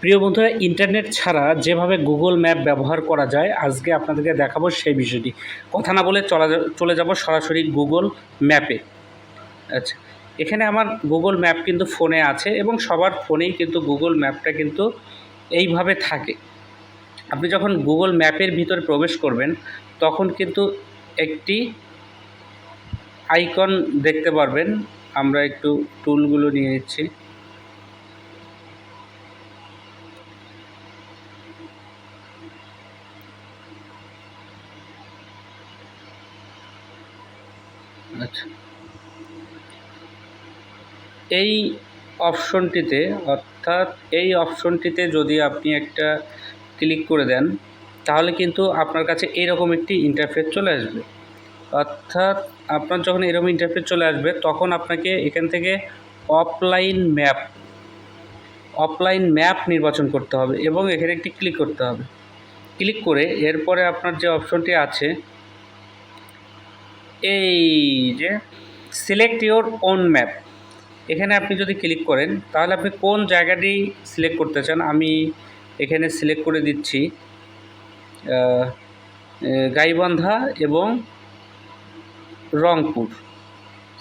প্রিয় বন্ধুরা, ইন্টারনেট ছাড়া যেভাবে গুগল ম্যাপ ব্যবহার করা যায় আজকে আপনাদেরকে দেখাবো সেই বিষয়টি। কথা না বলে চলে যাব সরাসরি গুগল ম্যাপে। আচ্ছা, এখানে আমার গুগল ম্যাপ কিন্তু ফোনে আছে এবং সবার ফোনেই কিন্তু গুগল ম্যাপটা কিন্তু এইভাবে থাকে। আপনি যখন গুগল ম্যাপের ভিতরে প্রবেশ করবেন তখন কিন্তু একটি আইকন দেখতে পারবেন। আমরা একটু টুলগুলো নিয়ে নিচ্ছি। আচ্ছা, এই অপশনটিতে এই অপশনটিতে যদি আপনি একটা ক্লিক করে দেন তাহলে কিন্তু আপনার কাছে এরকম একটি ইন্টারফেস চলে আসবে। অর্থাৎ আপনার যখন এরকম ইন্টারফেস চলে আসবে তখন আপনাকে এখান থেকে অফলাইন ম্যাপ নির্বাচন করতে হবে এবং এখানে একটি ক্লিক করতে হবে। ক্লিক করে এরপরে আপনার যে অপশনটি আছে, এই যে সিলেক্ট ইওর ওন ম্যাপ, এখানে আপনি যদি ক্লিক করেন তাহলে আপনি কোন জায়গাটি সিলেক্ট করতে চান। আমি এখানে সিলেক্ট করে দিচ্ছি গাইবান্ধা এবং রংপুর।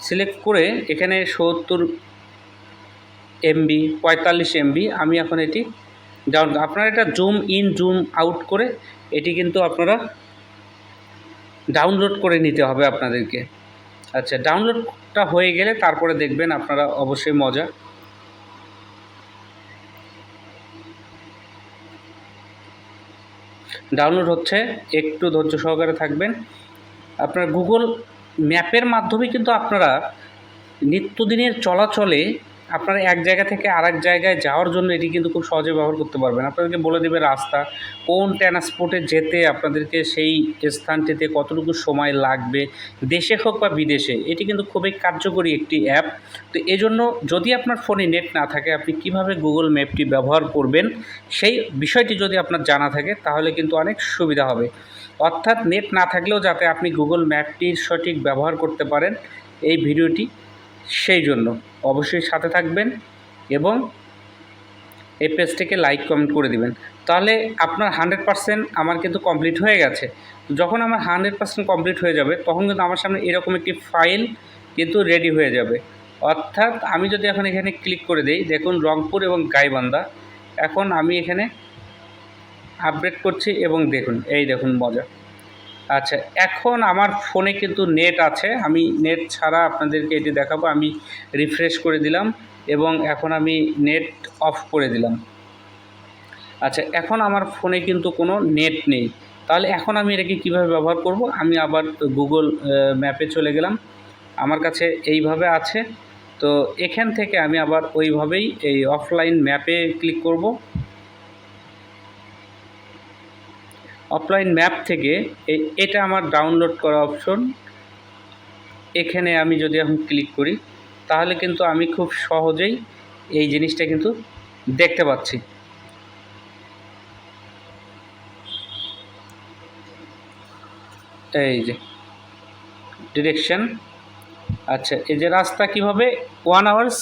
সিলেক্ট করে এখানে 70 MB 45 MB আমি এখন এটি আপনারা এটা জুম ইন জুম আউট করে এটি কিন্তু আপনারা ডাউনলোড করে নিতে হবে আপনাদেরকে। আচ্ছা, ডাউনলোডটা হয়ে গেলে তারপরে দেখবেন আপনারা অবশ্যই মজা। ডাউনলোড হচ্ছে, একটু ধৈর্য সহকারে থাকবেন। আপনার গুগল ম্যাপের মাধ্যমে কিন্তু আপনারা নিত্যদিনের চলাচলে আপনারা এক জায়গা থেকে আরেক জায়গায় যাওয়ার জন্য এটি কিন্তু খুব সহজে ব্যবহার করতে পারবেন। আপনাদেরকে বলে দেবে রাস্তা, কোন ট্রান্সপোর্টে যেতে আপনাদেরকে সেই স্থানটিতে কতটুকু সময় লাগবে, দেশে হোক বা বিদেশে। এটি কিন্তু খুবই কার্যকরী একটি অ্যাপ। তো এজন্য যদি আপনার ফোনে নেট না থাকে আপনি কিভাবে গুগল ম্যাপটি ব্যবহার করবেন সেই বিষয়টি যদি আপনার জানা থাকে তাহলে কিন্তু অনেক সুবিধা হবে। অর্থাৎ নেট না থাকলেও যাতে আপনি গুগল ম্যাপটির সঠিক ব্যবহার করতে পারেন এই ভিডিওটি, সেই জন্য অবশ্যই সাথে থাকবেন এবং এই পেজটিকে লাইক কমেন্ট করে দিবেন। তাহলে আপনার 100% আমার কিন্তু কমপ্লিট হয়ে গেছে। যখন আমার 100% কমপ্লিট হয়ে যাবে তখন কিন্তু আমার সামনে এরকম একটি ফাইল কিন্তু রেডি হয়ে যাবে। অর্থাৎ আমি যদি এখন এখানে ক্লিক করে দেই, দেখুন রংপুর এবং গাইবান্ধা। এখন আমি এখানে আপডেট করছি এবং দেখুন, এই দেখুন মজা। আচ্ছা, এখন আমার ফোনে কিন্তু নেট আছে, আমি নেট ছাড়া আপনাদেরকে এটি দেখাবো। আমি রিফ্রেশ করে দিলাম এবং এখন আমি নেট অফ করে দিলাম। আচ্ছা, এখন আমার ফোনে কিন্তু কোনো নেট নেই। তাহলে এখন আমি এটাকে কীভাবে ব্যবহার করব? আমি আবার গুগল ম্যাপে চলে গেলাম, আমার কাছে এইভাবে আছে। তো এখান থেকে আমি আবার ওইভাবেই এই অফলাইন ম্যাপে ক্লিক করব। অফলাইন ম্যাপ থেকে এটা আমার ডাউনলোড করা অপশন। এখানে আমি যদি এখন ক্লিক করি তাহলে কিন্তু আমি খুব সহজেই এই জিনিসটা কিন্তু দেখতে পাচ্ছি। এই যে ডিরেকশন। আচ্ছা, এই যে রাস্তা কীভাবে 1 hours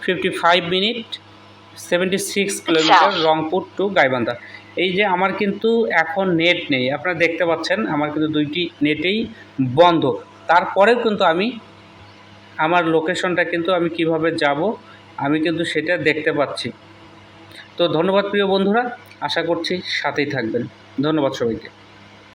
55 minute 76 kilometre Rangpur to Gaibandha. এই যে আমার কিন্তু এখন নেট নেই, আপনারা দেখতে পাচ্ছেন আমার কিন্তু দুইটি নেটেই বন্ধ। তারপরেও কিন্তু আমি আমার লোকেশনটা কিন্তু আমি কিভাবে যাব আমি কিন্তু সেটা দেখতে পাচ্ছি। তো ধন্যবাদ প্রিয় বন্ধুরা, আশা করছি সাথেই থাকবেন। ধন্যবাদ সবাইকে।